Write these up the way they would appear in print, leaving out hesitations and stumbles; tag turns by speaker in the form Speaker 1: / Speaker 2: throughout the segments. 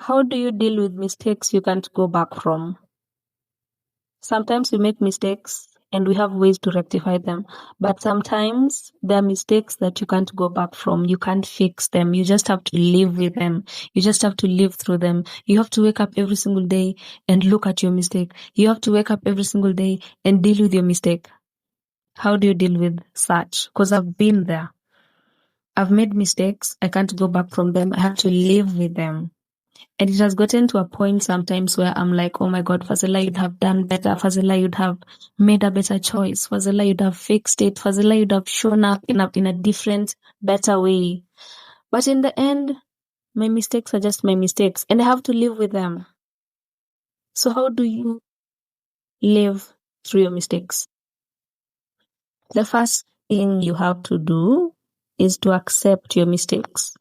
Speaker 1: How do you deal with mistakes you can't go back from? Sometimes we make mistakes and we have ways to rectify them, but sometimes there are mistakes that you can't go back from. You can't fix them. You just have to live with them. You just have to live through them. You have to wake up every single day and look at your mistake. You have to wake up every single day and deal with your mistake. How do you deal with such? Because I've been there. I've made mistakes. I can't go back from them. I have to live with them. And it has gotten to a point sometimes where I'm like, oh my God, Fazila, you'd have done better. Fazila, you'd have made a better choice. Fazila, you'd have fixed it. Fazila, you'd have shown up in a different, better way. But in the end, my mistakes are just my mistakes and I have to live with them. So how do you live through your mistakes? The first thing you have to do is to accept your mistakes.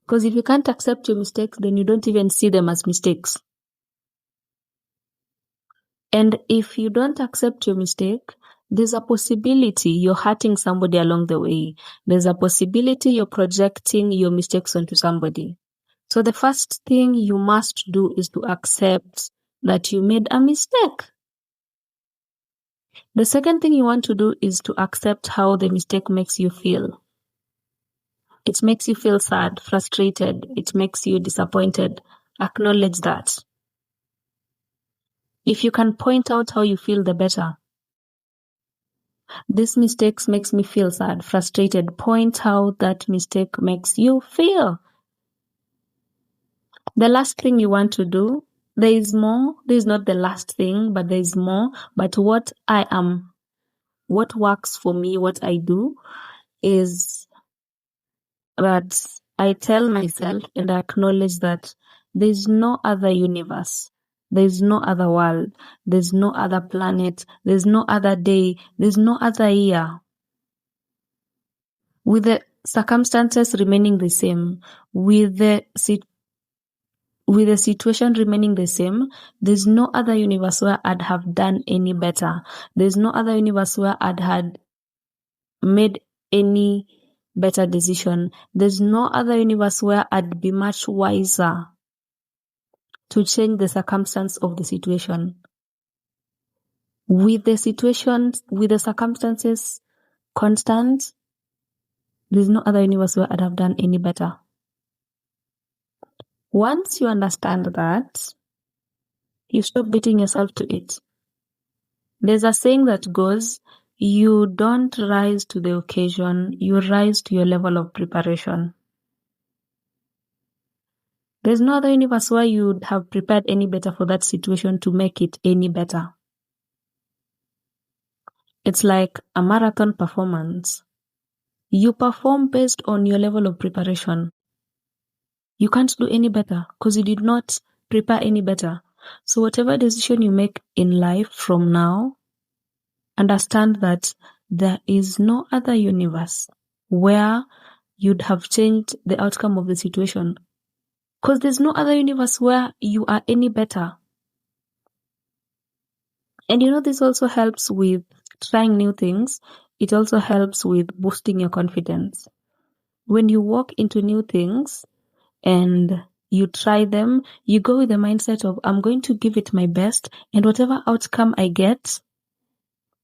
Speaker 1: Because if you can't accept your mistakes, then you don't even see them as mistakes. And if you don't accept your mistake, there's a possibility you're hurting somebody along the way. There's a possibility you're projecting your mistakes onto somebody. So the first thing you must do is to accept that you made a mistake. The second thing you want to do is to accept how the mistake makes you feel. It makes you feel sad, frustrated. It makes you disappointed. Acknowledge that. If you can point out how you feel, the better. This mistake makes me feel sad, frustrated. Point how that mistake makes you feel. The last thing you want to do, there is more. There is not the last thing, but there is more. But what works for me, what I do is that I tell myself and I acknowledge that there is no other universe. There is no other world. There's no other planet. There's no other day. There's no other year. With the circumstances remaining the same, with the situation remaining the same, there's no other universe where I'd have done any better. There's no other universe where I'd had made any better decision. There's no other universe where I'd be much wiser to change the circumstance of the situation. With the circumstances constant, there's no other universe where I'd have done any better. Once you understand that, you stop beating yourself to it. There's a saying that goes, you don't rise to the occasion, you rise to your level of preparation. There's no other universe where you would have prepared any better for that situation to make it any better. It's like a marathon performance. You perform based on your level of preparation. You can't do any better because you did not prepare any better. So whatever decision you make in life from now, understand that there is no other universe where you'd have changed the outcome of the situation. Because there's no other universe where you are any better. And this also helps with trying new things. It also helps with boosting your confidence. When you walk into new things and you try them, you go with the mindset of, I'm going to give it my best, and whatever outcome I get,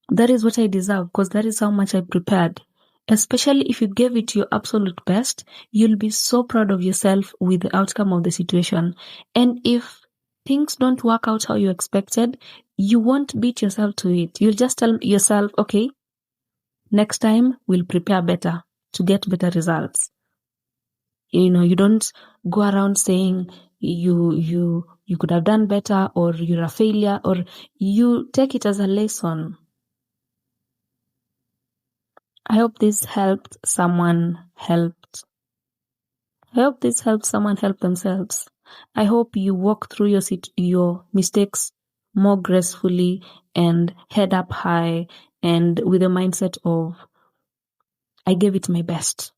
Speaker 1: that is what I deserve, because that is how much I prepared. Especially if you gave it your absolute best, you'll be so proud of yourself with the outcome of the situation. And if things don't work out how you expected, you won't beat yourself to it. You'll just tell yourself, okay, next time we'll prepare better to get better results. You don't go around saying you could have done better, or you're a failure, or you take it as a lesson. I hope this helped someone help themselves. I hope you walk through your mistakes more gracefully and head up high and with a mindset of, I gave it my best.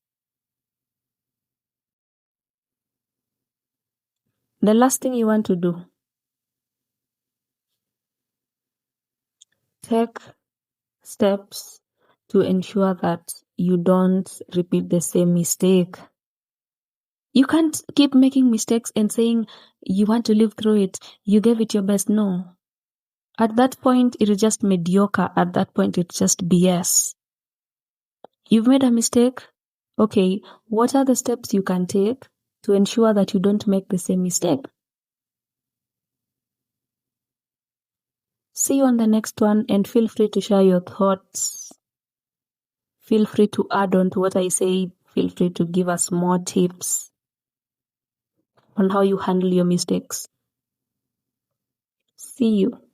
Speaker 1: The last thing you want to do, take steps to ensure that you don't repeat the same mistake. You can't keep making mistakes and saying you want to live through it. You gave it your best. No. At that point, it is just mediocre. At that point, it's just BS. You've made a mistake. Okay, what are the steps you can take to ensure that you don't make the same mistake? See you on the next one, and feel free to share your thoughts. Feel free to add on to what I say. Feel free to give us more tips on how you handle your mistakes. See you.